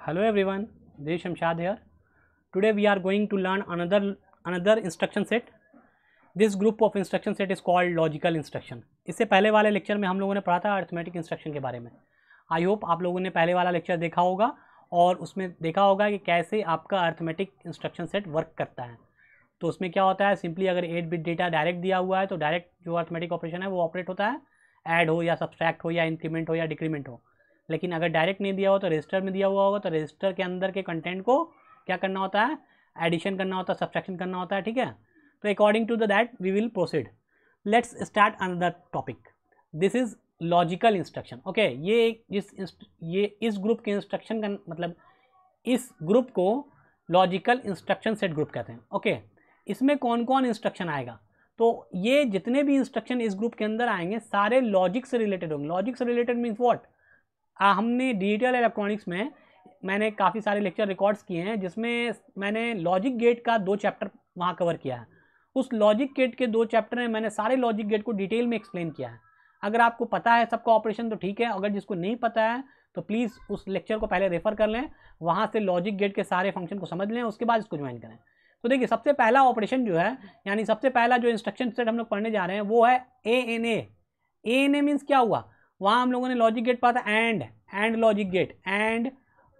Hello everyone, this is Shamshad here. Today we are going to learn another instruction set. This group of instruction set is called logical instruction. इससे पहले वाले lecture में हम लोगों ने पढ़ा था अर्थमेटिक इंस्ट्रक्शन के बारे में. आई होप आप लोगों ने पहले वाला लेक्चर देखा होगा और उसमें देखा होगा कि कैसे आपका अर्थमेटिक इंस्ट्रक्शन सेट वर्क करता है. तो उसमें क्या होता है, सिंपली अगर 8 बिट डेटा डायरेक्ट दिया हुआ है तो डायरेक्ट जो अर्थमेटिक ऑपरेशन है वो ऑपरेट होता है, ऐड हो या सब्सट्रैक्ट हो या इंक्रीमेंट हो या डिक्रीमेंट हो. लेकिन अगर डायरेक्ट नहीं दिया हो तो रजिस्टर में दिया हुआ होगा तो रजिस्टर के अंदर के कंटेंट को क्या करना होता है, एडिशन करना होता है, सब्सट्रैक्शन करना होता है. ठीक है, तो according to that we will proceed. Let's start another topic. This is logical instruction. Okay, ये इस ग्रुप के इंस्ट्रक्शन का मतलब इस ग्रुप को लॉजिकल इंस्ट्रक्शन सेट ग्रुप कहते हैं. ओके, इसमें कौन कौन इंस्ट्रक्शन आएगा, तो ये जितने भी इंस्ट्रक्शन इस ग्रुप के अंदर आएंगे सारे लॉजिक से रिलेटेड होंगे. लॉजिक से रिलेटेड मीन्स व्हाट, हमने डिजिटल इलेक्ट्रॉनिक्स में मैंने काफ़ी सारे लेक्चर रिकॉर्ड्स किए हैं जिसमें मैंने लॉजिक गेट का 2 चैप्टर वहाँ कवर किया है. उस लॉजिक गेट के 2 चैप्टर में मैंने सारे लॉजिक गेट को डिटेल में एक्सप्लेन किया है. अगर आपको पता है सबका ऑपरेशन तो ठीक है, अगर जिसको नहीं पता है तो प्लीज़ उस लेक्चर को पहले रेफ़र कर लें, वहाँ से लॉजिक गेट के सारे फंक्शन को समझ लें, उसके बाद इसको ज्वाइन करें. तो देखिए, सबसे पहला ऑपरेशन जो है, यानी सबसे पहला जो इंस्ट्रक्शन सेट हम लोग पढ़ने जा रहे हैं वो है ANA. ANA मीन्स क्या हुआ, वहाँ हम लोगों ने लॉजिक गेट पढ़ा था एंड लॉजिक गेट, एंड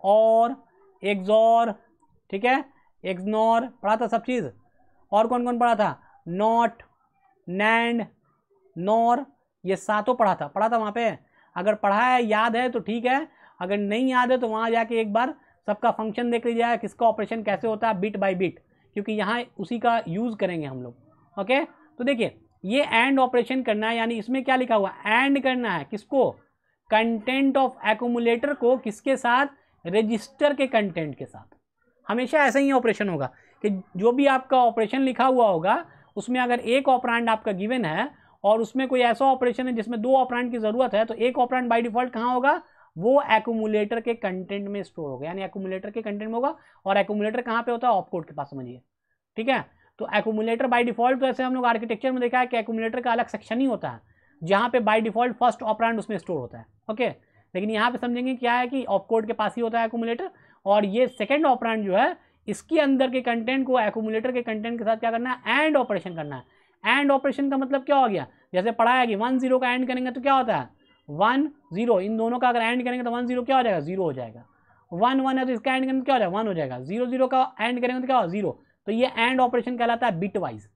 और एक्सॉर, ठीक है, एक्सनॉर पढ़ा था सब चीज़. और कौन कौन पढ़ा था, नॉट, नैंड, नॉर, ये सातों पढ़ा था वहाँ पे. अगर पढ़ा है याद है तो ठीक है, अगर नहीं याद है तो वहाँ जाके एक बार सबका फंक्शन देख लीजिए, किसका ऑपरेशन कैसे होता है बिट बाय बिट, क्योंकि यहाँ उसी का यूज़ करेंगे हम लोग. ओके, तो देखिए ये एंड ऑपरेशन करना है, यानी इसमें क्या लिखा हुआ, एंड करना है किसको, कंटेंट ऑफ एक्यूमुलेटर को किसके साथ, रजिस्टर के कंटेंट के साथ. हमेशा ऐसा ही ऑपरेशन होगा कि जो भी आपका ऑपरेशन लिखा हुआ होगा उसमें अगर एक ऑपरेंड आपका गिवन है और उसमें कोई ऐसा ऑपरेशन है जिसमें 2 ऑपरेंड की ज़रूरत है, तो एक ऑपरेंड बाय डिफ़ॉल्ट कहाँ होगा, वो एक्यूमुलेटर के कंटेंट में स्टोर होगा, यानी एक्यूमुलेटर के कंटेंट में होगा. और एक्यूमुलेटर कहाँ पे होता है, ऑपकोड के पास, समझिए. ठीक है, तो एक्यूमुलेटर बाय डिफ़ॉल्ट, तो ऐसे हम लोग आर्किटेक्चर में देखा है कि एक्यूमुलेटर का अलग सेक्शन ही होता है जहाँ पे बाय डिफ़ॉल्ट फर्स्ट ऑपरेंड उसमें स्टोर होता है. ओके, लेकिन यहाँ पे समझेंगे क्या है कि ऑपकोड के पास ही होता है एक्यूमुलेटर, और ये सेकंड ऑपरेंड जो है इसके अंदर के कंटेंट को एक्यूमुलेटर के कंटेंट के साथ क्या करना है, एंड ऑपरेशन करना है. एंड ऑपरेशन का मतलब क्या हो गया, जैसे पढ़ा है कि 1 0 का एंड करेंगे तो क्या होता है 1 0, इन दोनों का अगर एंड करेंगे तो 1 0 क्या हो जाएगा, 0 हो जाएगा. 1 1 है तो इसका एंड करेंगे तो क्या हो जाएगा, 1 हो जाएगा. 0 0 का एंड करेंगे तो क्या हो, 0. तो ये एंड ऑपरेशन कहलाता है bit wise,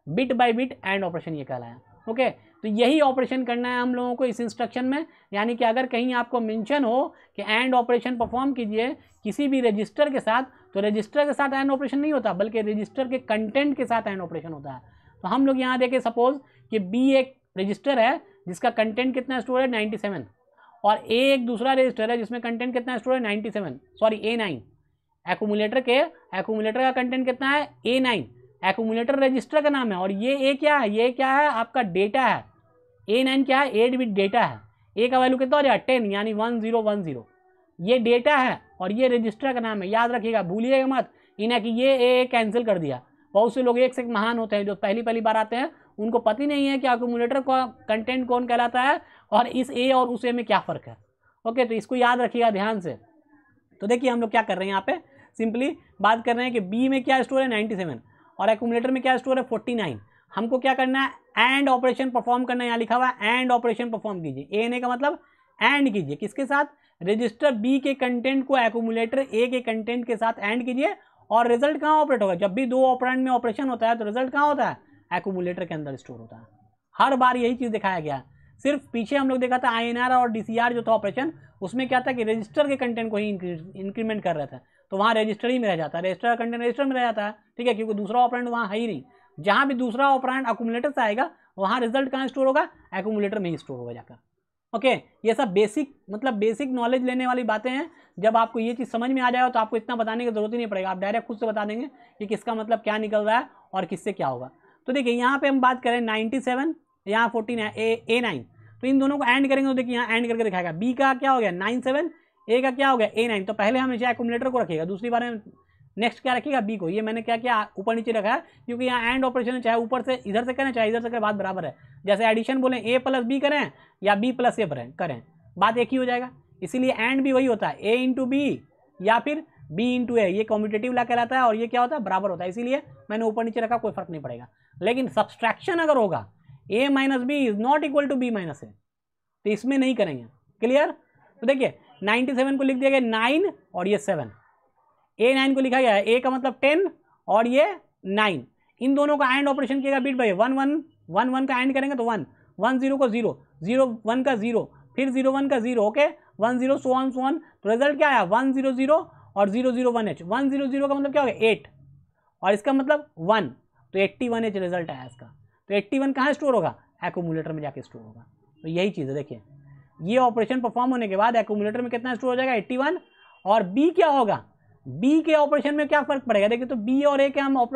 bit by bit and operation ये कहलाया. ओके, तो यही ऑपरेशन करना है हम लोगों को इस इंस्ट्रक्शन में. यानी कि अगर कहीं आपको मेंशन हो कि एंड ऑपरेशन परफॉर्म कीजिए किसी भी रजिस्टर के साथ, तो रजिस्टर के साथ एंड ऑपरेशन नहीं होता बल्कि रजिस्टर के कंटेंट के साथ एंड ऑपरेशन होता है. तो हम लोग यहाँ देखें, सपोज कि B एक रजिस्टर है जिसका कंटेंट कितना स्टोर है 97, और A एक दूसरा रजिस्टर है जिसमें कंटेंट कितना स्टोर है 97, सॉरी A9. एक्यूमुलेटर का कंटेंट कितना है, A9. एक्यूमुलेटर रजिस्टर का नाम है, और ये A क्या है, ये क्या है, आपका डेटा है. A9 क्या है, 8 बिट डेटा है. A का वैल्यू कितना हो जाएगा 10, यानी 1010. ये डेटा है और ये रजिस्टर का नाम है. याद रखिएगा, भूलिएगा मत इन्हें कि ये A कैंसिल कर दिया. बहुत से लोग एक से महान होते हैं जो पहली बार आते हैं, उनको पता ही नहीं है कि एक्यूमुलेटर का कंटेंट कौन कहलाता है और इस A और उस A में क्या फ़र्क है. ओके, तो इसको याद रखिएगा ध्यान से. तो देखिए हम लोग क्या कर रहे हैं, यहाँ पे सिंपली बात कर रहे हैं कि B में क्या स्टोर है 97 और एक्यूमुलेटर में क्या स्टोर है 49. हमको क्या करना है, एंड ऑपरेशन परफॉर्म करना है. यहाँ लिखा हुआ है एंड ऑपरेशन परफॉर्म कीजिए. ANA का मतलब एंड कीजिए किसके साथ, रजिस्टर B के कंटेंट को एक्यूमुलेटर A के कंटेंट के साथ एंड कीजिए. और रिजल्ट कहाँ ऑपरेट होगा, जब भी 2 ऑपरेंड में ऑपरेशन होता है तो रिजल्ट कहाँ होता है, एक्यूमुलेटर के अंदर स्टोर होता है. हर बार यही चीज़ दिखाया गया है. सिर्फ पीछे हम लोग देखा था INR और DCR जो था ऑपरेशन, उसमें क्या था कि रजिस्टर के कंटेंट को ही इंक्रीमेंट कर रहे थे, तो वहाँ रजिस्टर ही में रह जाता है, रजिस्टर का कंटेंट रजिस्टर में रह जाता है. ठीक है, क्योंकि दूसरा ऑपरेंड वहाँ है ही नहीं. जहाँ भी दूसरा ऑपरेंड एक्यूमुलेटर से आएगा वहाँ रिजल्ट कहाँ स्टोर होगा, एक्यूमुलेटर में ही स्टोर होगा जाकर. ओके, ये सब बेसिक नॉलेज लेने वाली बातें हैं. जब आपको ये चीज़ समझ में आ जाएगा तो आपको इतना बताने की जरूरत ही नहीं पड़ेगा, आप डायरेक्ट खुद से बता देंगे कि किसका मतलब क्या निकल रहा है और किससे क्या होगा. तो देखिए यहाँ पे हम बात करें 97, यहाँ 49 A9, तो इन दोनों को एंड करेंगे तो देखिए यहाँ एंड करके दिखाएगा. B का क्या हो गया 97, A का क्या हो गया A9. तो पहले हमेशा एक्यूमुलेटर को रखिएगा, दूसरी बार में नेक्स्ट क्या रखिएगा, B को. ये मैंने क्या किया, ऊपर नीचे रखा है क्योंकि यहाँ एंड ऑपरेशन है, चाहे ऊपर से इधर से करें चाहे इधर से करें, बात बराबर है. जैसे एडिशन बोलें A + B करें या B + A करें, बात एक ही हो जाएगा. इसीलिए एंड भी वही होता है, A × B या फिर b इंटू ए, ये कॉम्यूटेटिव ला कहलाता है और ये क्या होता है, बराबर होता है, इसीलिए मैंने ऊपर नीचे रखा, कोई फर्क नहीं पड़ेगा। लेकिन सब्सट्रैक्शन अगर होगा a minus B is not equal to b minus A, तो इसमें नहीं करेंगे। क्लियर? तो देखिए 97 को लिख दिया गया 9 और ये 7, A9 को लिखा गया है, A का मतलब 10 और ये 9, इन दोनों का एंड ऑपरेशन किएगा बिट बाई 1 1 1 1 का एंड करेंगे तो 1 1 0 को 0 0 1 का 0 फिर 0 1 का 0, ओके 1 0 सो ऑन, तो रिजल्ट क्या आया 1 0 0 और 0 0 1 H। 1 0 0 का मतलब क्या हो गया 8 और इसका मतलब 1, तो 81 H रिजल्ट आया इसका। तो 81 कहाँ स्टोर होगा, एक्यूमुलेटर में जाके स्टोर होगा। तो यही चीज़ है, देखिए ये ऑपरेशन परफॉर्म होने के बाद एक्यूमुलेटर में कितना स्टोर हो जाएगा 81, और बी क्या होगा, बी के ऑपरेशन में क्या फर्क पड़ेगा, देखिए तो बी और ए के हम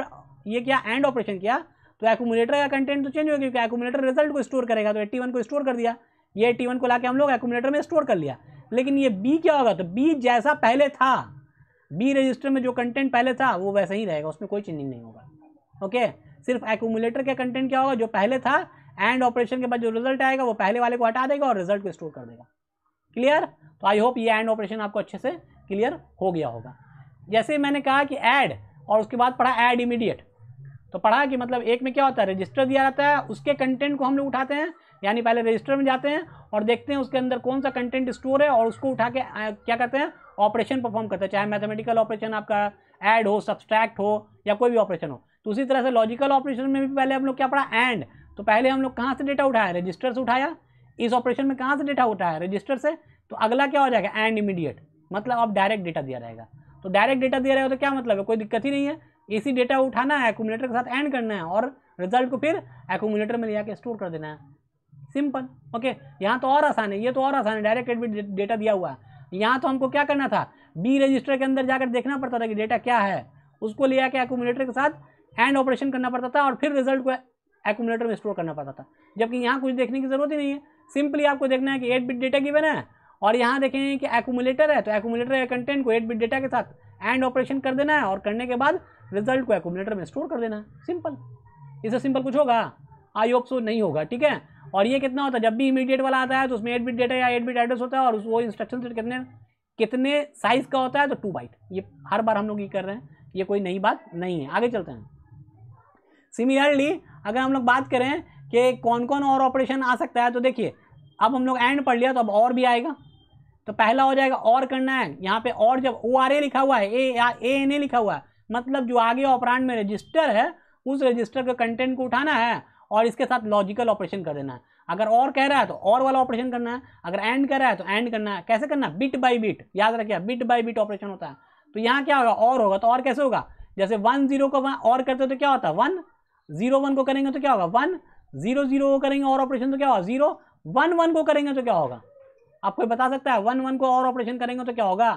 ये क्या एंड ऑपरेशन किया तो एक्यूमुलेटर का कंटेंट तो चेंज हो गया, क्योंकि एक्यूमुलेटर रिजल्ट को स्टोर करेगा, तो 81 को स्टोर कर दिया, ये 81 को लाके हम लोग एक्यूमुलेटर में स्टोर कर लिया। लेकिन ये बी क्या होगा, तो बी जैसा पहले था, बी रजिस्टर में जो कंटेंट पहले था वो वैसा ही रहेगा, उसमें कोई चेंजिंग नहीं होगा। ओके, सिर्फ एक्यूमुलेटर का कंटेंट क्या होगा, जो पहले था एंड ऑपरेशन के बाद जो रिजल्ट आएगा वो पहले वाले को हटा देगा और रिजल्ट को स्टोर कर देगा। क्लियर? तो आई होप ये एंड ऑपरेशन आपको अच्छे से क्लियर हो गया होगा। जैसे मैंने कहा कि ऐड और उसके बाद पढ़ा ऐड इमीडिएट, तो पढ़ा कि मतलब एक में क्या होता है, रजिस्टर दिया रहता है, उसके कंटेंट को हम लोग उठाते हैं, यानी पहले रजिस्टर में जाते हैं और देखते हैं उसके अंदर कौन सा कंटेंट स्टोर है और उसको उठा के क्या करते हैं, ऑपरेशन परफॉर्म करते हैं, चाहे मैथमेटिकल ऑपरेशन आपका ऐड हो, सब्सट्रैक्ट हो या कोई भी ऑपरेशन हो। तो उसी तरह से लॉजिकल ऑपरेशन में भी पहले हम लोग क्या पढ़ा, एंड, तो पहले हम लोग कहाँ से डेटा उठाया, रजिस्टर से उठाया, इस ऑपरेशन में कहाँ से डेटा उठाया, रजिस्टर से, तो अगला क्या हो जाएगा एंड इमीडिएट, मतलब अब डायरेक्ट डेटा दिया रहेगा। तो डायरेक्ट डेटा दिया रहेगा तो क्या मतलब है, कोई दिक्कत ही नहीं है, इसी डेटा उठाना है, एक्यूमुलेटर के साथ एंड करना है और रिजल्ट को फिर एक्यूमुलेटर में ले जाके स्टोर कर देना है, सिंपल। ओके, यहाँ तो और आसान है, ये तो और आसान है, डायरेक्ट एडमिट डेटा दिया हुआ है। यहाँ तो हमको क्या करना था, बी रजिस्टर के अंदर जाकर देखना पड़ता था कि डेटा क्या है, उसको ले जाके एक्यूमुलेटर के साथ एंड ऑपरेशन करना पड़ता था और फिर रिजल्ट को एक्यूमुलेटर में स्टोर करना पड़ता था। जबकि यहाँ कुछ देखने की जरूरत ही नहीं है, सिंपली आपको देखना है कि 8 बिट डेटा गिवन है और यहाँ देखेंगे कि एक्यूमुलेटर है, तो एक्यूमुलेटर के कंटेंट को 8 बिट डेटा के साथ एंड ऑपरेशन कर देना है और करने के बाद रिजल्ट को एक्यूमुलेटर में स्टोर कर देना है, सिंपल। इससे सिंपल कुछ होगा, आई होप सो नहीं होगा, ठीक है। और ये कितना होता है, जब भी इमीडिएट वाला आता है तो उसमें 8 बिट डेटा या 8 बिट एड्रेस होता है और वो इंस्ट्रक्शन सेट कितने साइज का होता है, तो 2 बाइट। ये हर बार हम लोग ये कर रहे हैं, ये कोई नई बात नहीं है। आगे चलते हैं। सिमिलरली अगर हम लोग बात करें कि कौन कौन और ऑपरेशन आ सकता है, तो देखिए अब हम लोग एंड पढ़ लिया तो अब और भी आएगा। तो पहला हो जाएगा और करना है, यहाँ पे और जब ORA लिखा हुआ है, ANA लिखा हुआ है, मतलब जो आगे ऑपरेंड में रजिस्टर है उस रजिस्टर के कंटेंट को उठाना है और इसके साथ लॉजिकल ऑपरेशन कर देना है। अगर और कह रहा है तो और वाला ऑपरेशन करना है, अगर एंड कह रहा है तो एंड करना है। कैसे करना, बिट बाई बिट, याद रखिए बिट बाई बिट ऑपरेशन होता है। तो यहाँ क्या होगा, और होगा, तो और कैसे होगा, जैसे 1 0 को और करते तो क्या होता है 1 0 1 को करेंगे तो क्या होगा 1 0 0 को करेंगे और ऑपरेशन तो क्या होगा 0 1 1 को करेंगे तो क्या होगा, आप कोई बता सकता है 1 1 को और ऑपरेशन करेंगे तो क्या होगा,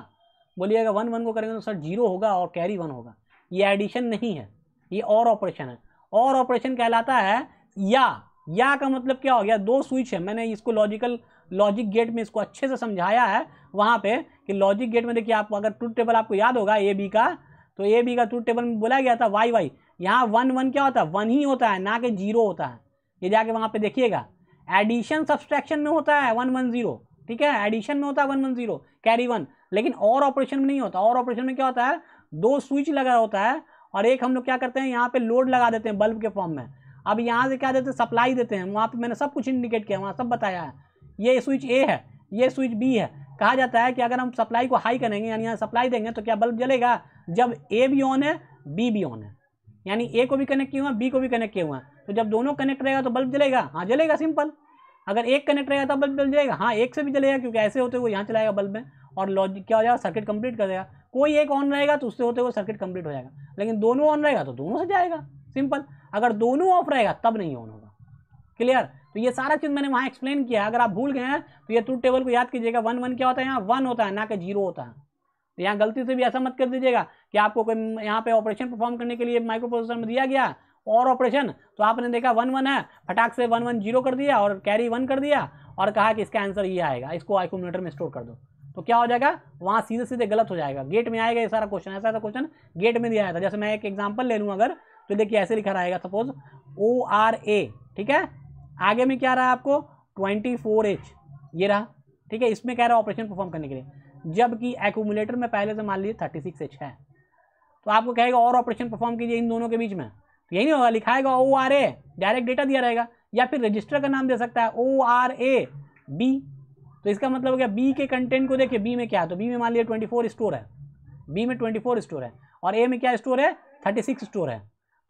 बोलिएगा 1 1 को करेंगे तो सर 0 होगा और कैरी 1 होगा। ये एडिशन नहीं है, ये और ऑपरेशन है। और ऑपरेशन कहलाता है या का मतलब क्या हो गया, 2 स्विच है, मैंने इसको लॉजिक गेट में इसको अच्छे से समझाया है वहाँ पे कि लॉजिक गेट में देखिए आप अगर ट्रूथ टेबल आपको याद होगा ए बी का, तो ए बी का ट्रूथ टेबल में बोला गया था वाई वाई, यहाँ 1 1 क्या होता है 1 ही होता है, ना कि 0 होता है। ये जाके वहाँ पे देखिएगा, एडिशन सब्सट्रैक्शन में होता है 1 1 0, ठीक है, एडिशन में होता है 1 1 0 कैरी 1, लेकिन और ऑपरेशन में नहीं होता। और ऑपरेशन में क्या होता है 2 स्विच लगा होता है और एक हम लोग क्या करते हैं यहाँ पे लोड लगा देते हैं बल्ब के फॉर्म में। अब यहाँ से क्या देते हैं, सप्लाई देते हैं, वहाँ पे मैंने सब कुछ इंडिकेट किया, वहाँ सब बताया है। ये स्विच ए है, ये स्विच बी है। कहा जाता है कि अगर हम सप्लाई को हाई करेंगे यानी यहाँ सप्लाई देंगे तो क्या बल्ब जलेगा, जब ए भी ऑन है बी भी ऑन है, यानी ए को भी कनेक्ट किया हुआ बी को भी कनेक्ट किया हुआ है, तो जब दोनों कनेक्ट रहेगा तो बल्ब जलेगा, हाँ जलेगा, सिंपल। अगर एक कनेक्ट रहेगा तब बल्ब जलेगा, हाँ एक से भी जलेगा, क्योंकि ऐसे होते हुए यहाँ चलाएगा बल्ब में और लॉजिक क्या हो जाएगा, सर्किट कंप्लीट कर देगा। कोई एक ऑन रहेगा तो उससे होते हुए सर्किट कंप्लीट हो जाएगा, लेकिन दोनों ऑन रहेगा तो दोनों से जाएगा, सिंपल। अगर दोनों ऑफ रहेगा तब नहीं ऑन होगा, क्लियर। तो ये सारा चीज़ मैंने वहाँ एक्सप्लेन किया, अगर आप भूल गए हैं तो ये ट्रूथ टेबल को याद कीजिएगा। 1 1 क्या होता है, यहाँ 1 होता है ना कि 0 होता है। तो यहाँ गलती से भी ऐसा मत कर दीजिएगा कि आपको कोई यहाँ पे ऑपरेशन परफॉर्म करने के लिए माइक्रो प्रोसेसर में दिया गया और ऑपरेशन, तो आपने देखा 1 1 है, फटाक से 1 1 0 कर दिया और कैरी 1 कर दिया और कहा कि इसका आंसर ये आएगा, इसको एक्यूमुलेटर में स्टोर कर दो, तो क्या हो जाएगा वहाँ सीधे सीधे गलत हो जाएगा। गेट में आएगा ये सारा क्वेश्चन, ऐसा क्वेश्चन गेट में दिया था। जैसे मैं एक एग्जाम्पल ले लूँ अगर, तो देखिए ऐसे लिखा रहेगा सपोज ORA, ठीक है, आगे में क्या रहा आपको 24H, ये रहा, ठीक है, इसमें क्या रहा ऑपरेशन परफॉर्म करने के लिए। जबकि एक्यूमुलेटर में पहले से मान लीजिए 36H है। तो आपको कहेगा और ऑपरेशन परफॉर्म कीजिए इन दोनों के बीच में, तो यही नहीं होगा, लिखाएगा ORA, डायरेक्ट डेटा दिया रहेगा, या फिर रजिस्टर का नाम दे सकता है ORAB। तो इसका मतलब हो गया बी के कंटेंट को देखिए, बी में क्या है, तो बी में मान लीजिए 24 स्टोर है, बी में 24 स्टोर है, और ए में क्या स्टोर है, 36 स्टोर है।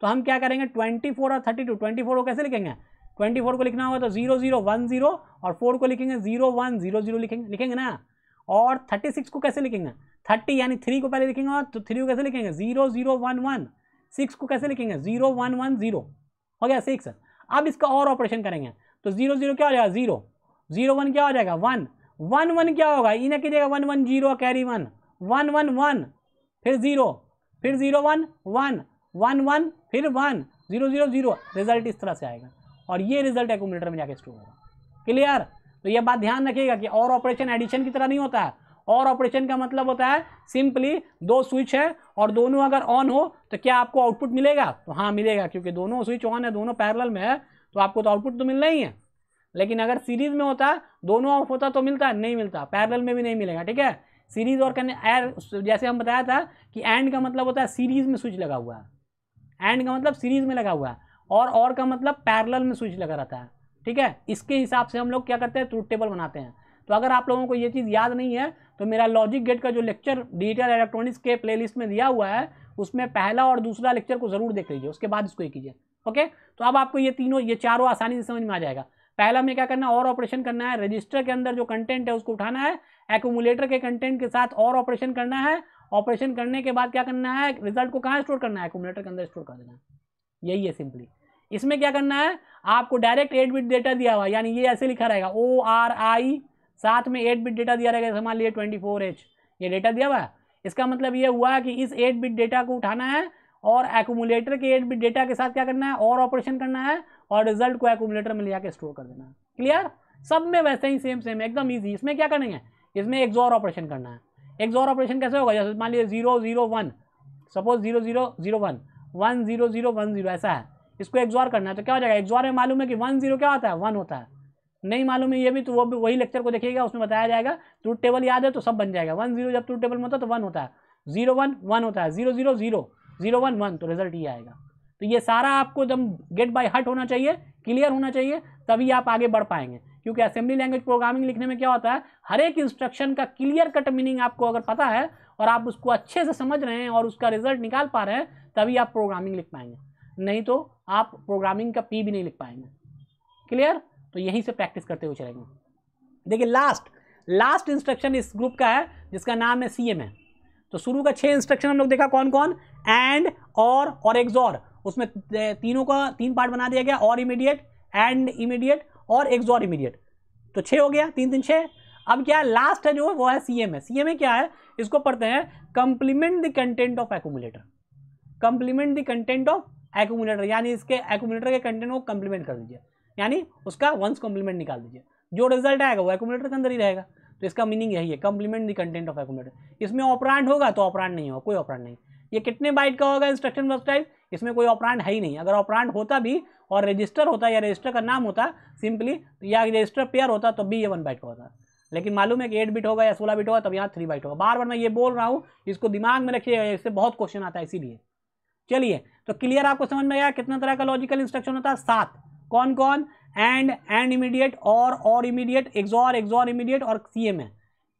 तो हम क्या करेंगे 24 और 32, 24 को कैसे लिखेंगे, 24 को लिखना होगा तो 0010 और 4 को लिखेंगे 0100 लिखेंगे ना। और 36 को कैसे लिखेंगे, 30 यानी 3 को पहले लिखेंगे, और तो 3 को कैसे लिखेंगे 0011, 6 को कैसे लिखेंगे 0110, हो गया 6। अब इसका और ऑपरेशन करेंगे तो 00 क्या हो जाएगा 0, 01 क्या हो जाएगा 1, 11 क्या होगा, इन्हें कीजिएगा 110 कैरी 1, 111 फिर 0, फिर 01 1 11 फिर 1 000, रिजल्ट इस तरह से आएगा, और ये रिजल्ट एक्यूमुलेटर में जाके स्टोर होगा। क्लियर। तो ये बात ध्यान रखिएगा कि और ऑपरेशन एडिशन की तरह नहीं होता है। और ऑपरेशन का मतलब होता है सिंपली दो स्विच है और दोनों अगर ऑन हो तो क्या आपको आउटपुट मिलेगा, तो हाँ मिलेगा, क्योंकि दोनों स्विच ऑन है, दोनों पैरेलल में है, तो आपको तो आउटपुट तो मिलना ही है। लेकिन अगर सीरीज में होता, दोनों ऑफ होता तो मिलता, नहीं मिलता, पैरेलल में भी नहीं मिलेगा। ठीक है, सीरीज और जैसे हम बताया था कि एंड का मतलब होता है सीरीज में स्विच लगा हुआ है, एंड का मतलब सीरीज में लगा हुआ है, और का मतलब पैरेलल में स्विच लगा रहता है। ठीक है, इसके हिसाब से हम लोग क्या करते हैं, ट्रूथ टेबल बनाते हैं। तो अगर आप लोगों को ये चीज़ याद नहीं है तो मेरा लॉजिक गेट का जो लेक्चर डिजिटल इलेक्ट्रॉनिक्स के प्लेलिस्ट में दिया हुआ है उसमें पहला और दूसरा लेक्चर को जरूर देख लीजिए, उसके बाद इसको ही कीजिए। ओके, तो अब आपको ये चारों आसानी से समझ में आ जाएगा। पहला में क्या करना है, और ऑपरेशन करना है, रजिस्टर के अंदर जो कंटेंट है उसको उठाना है, एक्यूमुलेटर के कंटेंट के साथ और ऑपरेशन करना है, ऑपरेशन करने के बाद क्या करना है, रिजल्ट को कहाँ स्टोर करना है, एक्यूमुलेटर के अंदर स्टोर कर देना है। यही है सिंपली। इसमें क्या करना है, आपको डायरेक्ट 8 बिट डेटा दिया हुआ, यानी ये ऐसे लिखा रहेगा ORI, साथ में 8 बिट डेटा दिया रहेगा, मान लीजिए 24H ये डेटा दिया हुआ है। इसका मतलब ये हुआ कि इस 8 बिट डेटा को उठाना है और एक्यूमुलेटर के 8 बिट डेटा के साथ क्या करना है, और ऑपरेशन करना है, और रिजल्ट को एक्यूमुलेटर में ले जाकर स्टोर कर देना है। क्लियर, सब में वैसे ही सेम एकदम ईजी। इसमें क्या करेंगे, इसमें XOR ऑपरेशन करना है। XOR ऑपरेशन कैसे होगा, जैसे मान लीजिए 001, सपोज 0001 10010 ऐसा है, इसको XOR करना है तो क्या हो जाएगा, XOR में मालूम है कि 10 क्या होता है, 1 होता है, नहीं मालूम है ये भी तो वो भी वही लेक्चर को देखिएगा, उसमें बताया जाएगा। ट्रूथ टेबल याद है तो सब बन जाएगा। 10 जब ट्रूथ टेबल में होता है तो 1 होता है, 01 1 होता है, 000 01 1, तो रिजल्ट ये आएगा। तो ये सारा आपको एकदम गेट बाय हार्ट होना चाहिए, क्लियर होना चाहिए, तभी आप आगे बढ़ पाएंगे। क्योंकि असेंबली लैंग्वेज प्रोग्रामिंग लिखने में क्या होता है, हर एक इंस्ट्रक्शन का क्लियर कट मीनिंग आपको अगर पता है और आप उसको अच्छे से समझ रहे हैं और उसका रिजल्ट निकाल पा रहे हैं, तभी आप प्रोग्रामिंग लिख पाएंगे, नहीं तो आप प्रोग्रामिंग का पी भी नहीं लिख पाएंगे। क्लियर, तो यहीं से प्रैक्टिस करते हुए चलेंगे। देखिए लास्ट इंस्ट्रक्शन इस ग्रुप का है जिसका नाम है CMA। तो शुरू का 6 इंस्ट्रक्शन हम लोग देखा कौन कौन, एंड, और XOR, उसमें तीनों का 3 पार्ट बना दिया गया, और इमीडिएट, एंड इमीडिएट और XOR इमीडिएट। तो 6 हो गया, 3 3 6। अब क्या लास्ट है जो वो है CMA। CMA क्या है, इसको पढ़ते हैं complement the content of accumulator. Complement the content of accumulator यानी इसके एक्यूमुलेटर के कंटेंट को कंप्लीमेंट कर दीजिए, यानी उसका वंस कॉम्प्लीमेंट निकाल दीजिए, जो रिजल्ट आएगा वो एक्यूमुलेटर के अंदर ही रहेगा। तो इसका मीनिंग यही है, complement the content of accumulator. इसमें ऑपरेंड होगा तो ऑपरेंड नहीं होगा, कोई ऑपरेंड नहीं। ये कितने बाइट का होगा इंस्ट्रक्शन बस टाइप, इसमें कोई ऑपरेंड है ही नहीं। अगर ऑपरेंड होता भी और रजिस्टर होता या रजिस्टर का नाम होता सिंपली, या रजिस्टर पेयर होता तो भी ये 1 बाइट का होता। लेकिन मालूम है कि 8 बिट होगा या 16 बिट होगा, तब यहाँ 3 बाइट होगा। बार बार मैं ये बोल रहा हूँ, इसको दिमाग में रखिएगा, इससे बहुत क्वेश्चन आता है इसीलिए। चलिए, तो क्लियर आपको समझ में आया कितना तरह का लॉजिकल इंस्ट्रक्शन होता है, 7। कौन कौन, एंड इमीडिएट, और इमीडिएट, XOR इमीडिएट, और CMA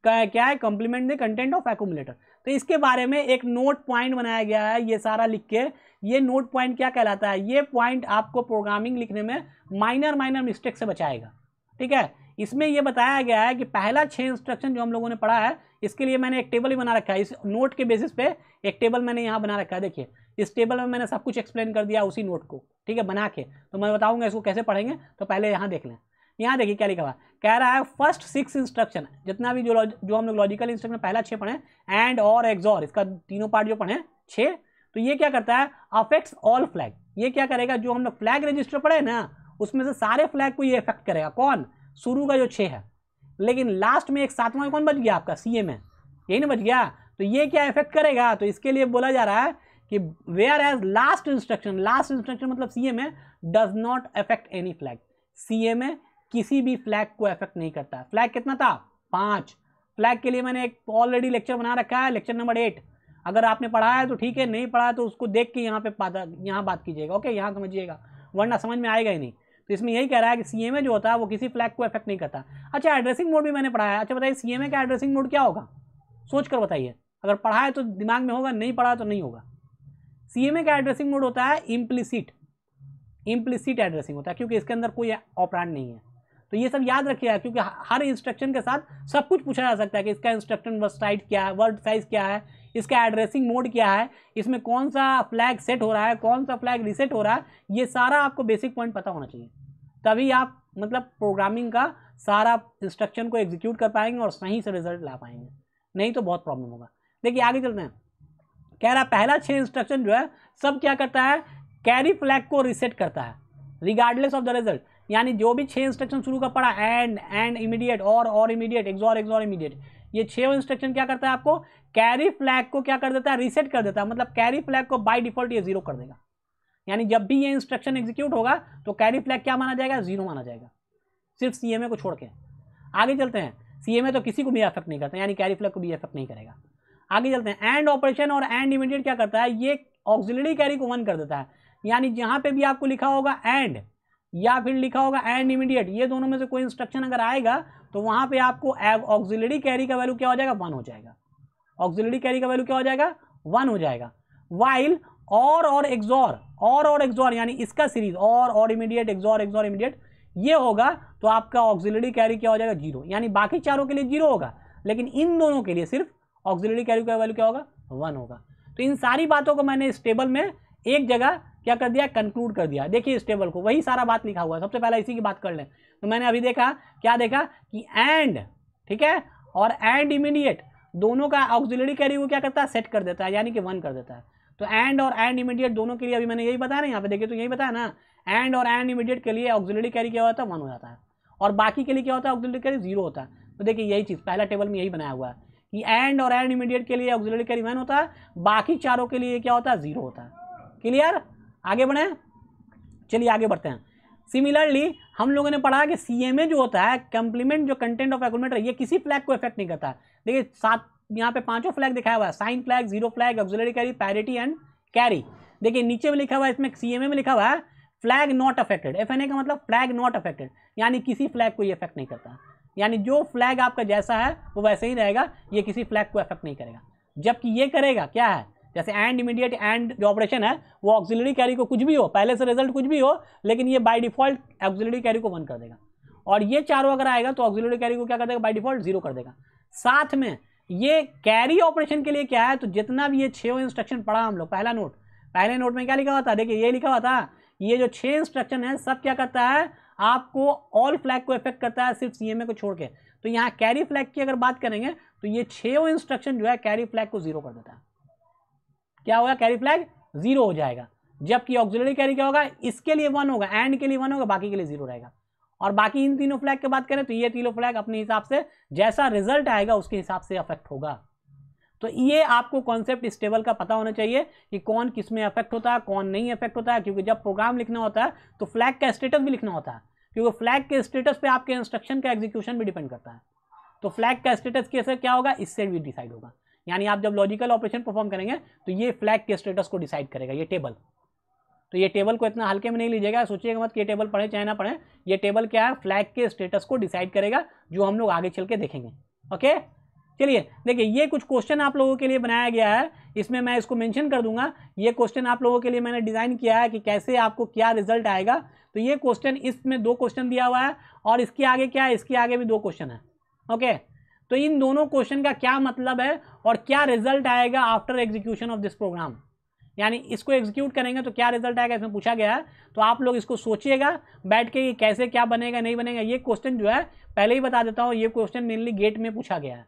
क्या है, complement the content of accumulator. तो इसके बारे में एक नोट पॉइंट बनाया गया है, ये सारा लिख के। ये नोट पॉइंट क्या कहलाता है, ये पॉइंट आपको प्रोग्रामिंग लिखने में माइनर मिस्टेक से बचाएगा। ठीक है, इसमें यह बताया गया है कि पहला 6 इंस्ट्रक्शन जो हम लोगों ने पढ़ा है, इसके लिए मैंने एक टेबल ही बना रखा है। इस नोट के बेसिस पे एक टेबल मैंने यहाँ बना रखा है। देखिए, इस टेबल में मैंने सब कुछ एक्सप्लेन कर दिया उसी नोट को, ठीक है, बना के। तो मैं बताऊंगा इसको कैसे पढ़ेंगे, तो पहले यहाँ देख लें। यहाँ देखिए क्या लिखा हुआ, कह रहा है फर्स्ट 6 इंस्ट्रक्शन, जितना भी जो हम लोग लॉजिकल इंस्ट्रक्शन पहला 6 पढ़े, एंड, और, XOR, इसका तीनों पार्ट जो पढ़े 6, तो ये क्या करता है, अफेक्ट्स ऑल फ्लैग। ये क्या करेगा, जो हम लोग फ्लैग रजिस्टर पढ़े ना, उसमें से सारे फ्लैग को ये इफेक्ट करेगा। कौन, शुरू का जो 6 है, लेकिन लास्ट में एक 7वां कौन बच गया आपका, CMA, यही ना बच गया। तो ये क्या इफेक्ट करेगा, तो इसके लिए बोला जा रहा है कि वेयर एज लास्ट इंस्ट्रक्शन मतलब CMA does not affect any flag. CMA किसी भी फ्लैग को अफेक्ट नहीं करता। फ्लैग कितना था, 5, फ्लैग के लिए मैंने एक ऑलरेडी लेक्चर बना रखा है, लेक्चर नंबर 8। अगर आपने पढ़ा है तो ठीक है, नहीं पढ़ा है तो उसको देख के यहाँ बात कीजिएगा, ओके, यहाँ समझिएगा, वरना समझ में आएगा ही नहीं। तो इसमें यही कह रहा है कि CMA जो होता है वो किसी फ्लैग को इफेक्ट नहीं करता। अच्छा, एड्रेसिंग मोड भी मैंने पढ़ा है। अच्छा बताइए CMA का एड्रेसिंग मोड क्या होगा, सोच कर बताइए। अगर पढ़ा है तो दिमाग में होगा, नहीं पढ़ा तो नहीं होगा। CMA का एड्रेसिंग मोड होता है इम्प्लिसिट एड्रेसिंग होता है, क्योंकि इसके अंदर कोई ऑपरेंड नहीं है। तो ये सब याद रखिएगा, क्योंकि हर इंस्ट्रक्शन के साथ सब कुछ पूछा जा सकता है कि इसका इंस्ट्रक्शन वर्ड साइज क्या है, इसका एड्रेसिंग मोड क्या है, इसमें कौन सा फ्लैग सेट हो रहा है, कौन सा फ्लैग रीसेट हो रहा है। ये सारा आपको बेसिक पॉइंट पता होना चाहिए, तभी आप मतलब प्रोग्रामिंग का सारा इंस्ट्रक्शन को एग्जीक्यूट कर पाएंगे और सही से रिजल्ट ला पाएंगे, नहीं तो बहुत प्रॉब्लम होगा। देखिए आगे चलते हैं। कह रहा पहला 6 इंस्ट्रक्शन जो है सब क्या करता है, कैरी फ्लैग को रीसेट करता है रिगार्डलेस ऑफ द रिजल्ट। यानी जो भी 6 इंस्ट्रक्शन शुरू का पड़ा, एंड इमीडिएट, और इमीडिएट, एक्सॉर इमीडिएट, ये 6 इंस्ट्रक्शन क्या करता है, आपको कैरी फ्लैग को क्या कर देता है, रीसेट कर देता है। मतलब कैरी फ्लैग को बाय डिफॉल्ट ये 0 कर देगा। यानी जब भी ये इंस्ट्रक्शन एग्जीक्यूट होगा तो कैरी फ्लैग क्या माना जाएगा, 0 माना जाएगा, सिर्फ CMA को छोड़ के। आगे चलते हैं। CMA तो किसी को भी अफेक्ट नहीं करता, यानी कैरी फ्लैग को भी अफेक्ट नहीं करेगा। आगे चलते हैं। एंड ऑपरेशन और एंड इमीडिएट क्या करता है, ये ऑक्सिलरी कैरी को 1 कर देता है। यानी जहां पे भी आपको लिखा होगा एंड या फिर लिखा होगा एंड इमीडिएट, ये दोनों में से कोई इंस्ट्रक्शन अगर आएगा तो वहां पे आपको ऑक्सिलरी कैरी का वैल्यू क्या हो जाएगा, 1 हो जाएगा। ऑक्सिलरी कैरी का वैल्यू क्या हो जाएगा, 1 हो जाएगा। वाइल और एक्सॉर, यानी इसका सीरीज और इमीडिएट, एक्सॉर इमीडिएट ये होगा तो आपका ऑक्सिलरी कैरी क्या हो जाएगा, 0। यानी बाकी चारों के लिए 0 होगा, लेकिन इन दोनों के लिए सिर्फ ऑक्सिलरी कैरी का वैल्यू क्या होगा, 1 होगा। तो इन सारी बातों को मैंने इस टेबल में एक जगह क्या कर दिया, कंक्लूड कर दिया। देखिए इस टेबल को, वही सारा बात लिखा हुआ है। सबसे पहले इसी की बात कर लें। तो मैंने अभी देखा, क्या देखा कि एंड, ठीक है, और एंड इमीडिएट दोनों का ऑक्सिलरी कैरी को क्या करता है, सेट कर देता है, यानी कि 1 कर देता है। तो एंड और एंड इमीडिएट दोनों के लिए अभी मैंने यही बताया ना, यहाँ पे देखिए तो यही बताया ना, एंड और एंड इमीडिएट के लिए ऑक्सिलरी कैरी क्या होता है, 1 हो जाता है, और बाकी के लिए क्या होता है, ऑक्सिलरी कैरी 0 होता है। तो देखिए यही चीज़ पहला टेबल में यही बनाया हुआ है कि एंड और एंड इमीडिएट के लिए ऑक्सिलरी कैरी 1 होता है, बाकी चारों के लिए क्या होता है, 0 होता है। क्लियर? आगे बढ़े, चलिए आगे बढ़ते हैं। सिमिलरली हम लोगों ने पढ़ा कि CMA जो होता है, कंप्लीमेंट जो कंटेंट ऑफ एक्यूमुलेटर, ये किसी फ्लैग को इफेक्ट नहीं करता। देखिए 7 यहाँ पे 5 फ्लैग दिखाया हुआ है, sign flag, 0 flag, auxiliary carry, parity and carry. देखिए नीचे में लिखा हुआ है, इसमें CMA में लिखा हुआ है फ्लैग नॉट अफेक्टेड। FNA का मतलब फ्लैग नॉट अफेक्टेड, यानी किसी फ्लैग को ये इफेक्ट नहीं करता। यानी जो फ्लैग आपका जैसा है वो वैसे ही रहेगा, ये किसी फ्लैग को इफेक्ट नहीं करेगा। जबकि ये करेगा, क्या है, जैसे एंड इमीडिएट, एंड जो ऑपरेशन है वो ऑक्सिलरी कैरी को कुछ भी हो, पहले से रिजल्ट कुछ भी हो, लेकिन ये बाय डिफॉल्ट ऑक्सिलरी कैरी को 1 कर देगा। और ये चारों अगर आएगा तो ऑक्सिलरी कैरी को क्या कर देगा, बाय डिफॉल्ट 0 कर देगा। साथ में ये कैरी ऑपरेशन के लिए क्या है, तो जितना भी ये 6 इंस्ट्रक्शन पढ़ा हम लोग, पहले नोट में क्या लिखा हुआ था, देखिए ये लिखा हुआ था, ये जो 6 इंस्ट्रक्शन है सब क्या करता है, आपको ऑल फ्लैग को इफेक्ट करता है, सिर्फ CMA को छोड़ के। तो यहाँ कैरी फ्लैग की अगर बात करेंगे तो ये 6 इंस्ट्रक्शन जो है कैरी फ्लैग को 0 कर देता है। क्या होगा, कैरी फ्लैग 0 हो जाएगा। जबकि ऑक्सिलरी कैरी क्या होगा, इसके लिए 1 होगा, एंड के लिए 1 होगा, बाकी के लिए 0 रहेगा। और बाकी इन तीनों फ्लैग की बात करें तो ये तीनों फ्लैग अपने हिसाब से जैसा रिजल्ट आएगा उसके हिसाब से अफेक्ट होगा। तो ये आपको कॉन्सेप्ट इस टेबल का पता होना चाहिए कि कौन किस में अफेक्ट होता है, कौन नहीं अफेक्ट होता है। क्योंकि जब प्रोग्राम लिखना होता है तो फ्लैग का स्टेटस भी लिखना होता है, क्योंकि फ्लैग के स्टेटस पे आपके इंस्ट्रक्शन का एग्जीक्यूशन भी डिपेंड करता है। तो फ्लैग का स्टेटस कैसे क्या होगा, इससे भी डिसाइड होगा। यानी आप जब लॉजिकल ऑपरेशन परफॉर्म करेंगे तो ये फ्लैग के स्टेटस को डिसाइड करेगा, ये टेबल। तो ये टेबल को इतना हल्के में नहीं लीजिएगा, सोचिएगा मत कि ये टेबल पढ़े चाहे ना पढ़े। ये टेबल क्या है, फ्लैग के स्टेटस को डिसाइड करेगा, जो हम लोग आगे चल के देखेंगे। ओके, चलिए देखिए ये कुछ क्वेश्चन आप लोगों के लिए बनाया गया है, इसमें मैं इसको मेंशन कर दूंगा। ये क्वेश्चन आप लोगों के लिए मैंने डिज़ाइन किया है कि कैसे आपको क्या रिजल्ट आएगा। तो ये क्वेश्चन, इसमें 2 क्वेश्चन दिया हुआ है और इसके आगे क्या है, इसके आगे भी 2 क्वेश्चन है। ओके, तो इन दोनों क्वेश्चन का क्या मतलब है और क्या रिजल्ट आएगा after execution of this program, यानी इसको एग्जीक्यूट करेंगे तो क्या रिजल्ट आएगा, इसमें पूछा गया है। तो आप लोग इसको सोचिएगा बैठ के, कैसे क्या बनेगा नहीं बनेगा। ये क्वेश्चन जो है पहले ही बता देता हूँ, ये क्वेश्चन मेनली गेट में पूछा गया है,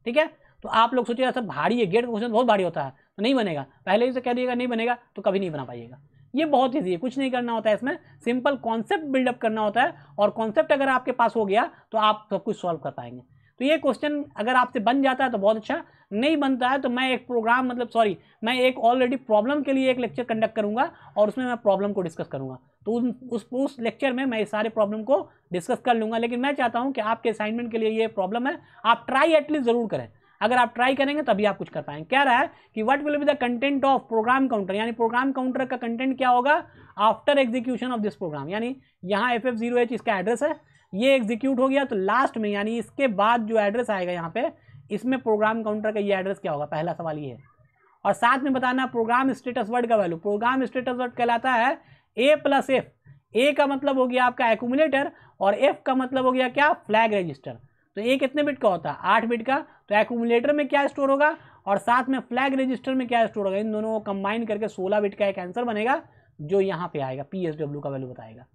ठीक है। तो आप लोग सोचिएगा सर भारी है, गेट का क्वेश्चन बहुत भारी होता है तो नहीं बनेगा, पहले ही से कह दिएगा नहीं बनेगा तो कभी नहीं बना पाइएगा। ये बहुत ईजी है, कुछ नहीं करना होता है इसमें, सिंपल कॉन्सेप्ट बिल्डअप करना होता है, और कॉन्सेप्ट अगर आपके पास हो गया तो आप सब कुछ सॉल्व कर पाएंगे। तो ये क्वेश्चन अगर आपसे बन जाता है तो बहुत अच्छा, नहीं बनता है तो मैं एक प्रोग्राम मैं एक ऑलरेडी प्रॉब्लम के लिए एक लेक्चर कंडक्ट करूंगा और उसमें मैं प्रॉब्लम को डिस्कस करूंगा। तो उस लेक्चर में मैं इस सारे प्रॉब्लम को डिस्कस कर लूंगा। लेकिन मैं चाहता हूं कि आपके असाइनमेंट के लिए ये प्रॉब्लम है, आप ट्राई एटलीस्ट जरूर करें। अगर आप ट्राई करेंगे तभी आप कुछ कर पाएंगे। क्या रहा है कि what will be the content of program counter, यानी प्रोग्राम काउंटर का कंटेंट क्या होगा after execution of this program. यानी यहाँ FF0H इसका एड्रेस है, ये एग्जीक्यूट हो गया तो लास्ट में यानी इसके बाद जो एड्रेस आएगा यहाँ पे, इसमें प्रोग्राम काउंटर का ये एड्रेस क्या होगा, पहला सवाल ये है। और साथ में बताना प्रोग्राम स्टेटस वर्ड का वैल्यू, प्रोग्राम स्टेटस वर्ड कहलाता है A+F। ए का मतलब हो गया आपका एक्यूमुलेटर और F का मतलब हो गया क्या, फ्लैग रजिस्टर। तो ए कितने बिट का होता है, 8 बिट का। तो एक्यूमुलेटर में क्या स्टोर होगा और साथ में फ्लैग रजिस्टर में क्या स्टोर होगा, इन दोनों को कंबाइन करके 16 बिट का एक आंसर बनेगा जो यहाँ पे आएगा, PSW का वैल्यू बताएगा।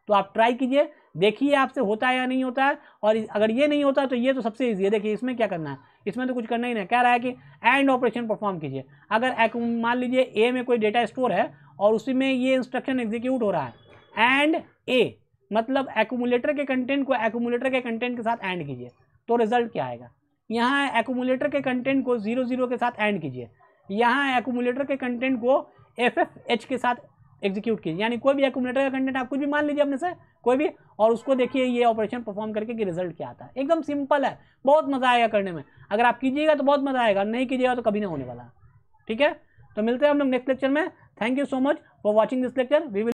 तो आप ट्राई कीजिए, देखिए आपसे होता है या नहीं होता है। और अगर ये नहीं होता तो ये तो सबसे ईजी है। देखिए इसमें क्या करना है, इसमें तो कुछ करना ही नहीं, कह रहा है कि एंड ऑपरेशन परफॉर्म कीजिए। अगर मान लीजिए ए में कोई डेटा स्टोर है और उसी में ये इंस्ट्रक्शन एग्जीक्यूट हो रहा है, एंड ए मतलब एक्यूमुलेटर के कंटेंट को एक्यूमुलेटर के कंटेंट के साथ एंड कीजिए, तो रिजल्ट क्या आएगा। यहाँ एक्यूमुलेटर के कंटेंट को 0 के साथ एंड कीजिए, यहाँ एक्यूमुलेटर के कंटेंट को FFH के साथ एग्जीक्यूट कीजिए। यानी कोई भी एक्यूमुलेटर का कंटेंट आप कुछ भी मान लीजिए अपने से कोई भी, और उसको देखिए ये ऑपरेशन परफॉर्म करके कि रिजल्ट क्या आता है। एकदम सिंपल है, बहुत मजा आएगा करने में। अगर आप कीजिएगा तो बहुत मजा आएगा, नहीं कीजिएगा तो कभी नहीं होने वाला। ठीक है, तो मिलते हैं हम लोग नेक्स्ट लेक्चर में। Thank you so much for watching this lecture. We will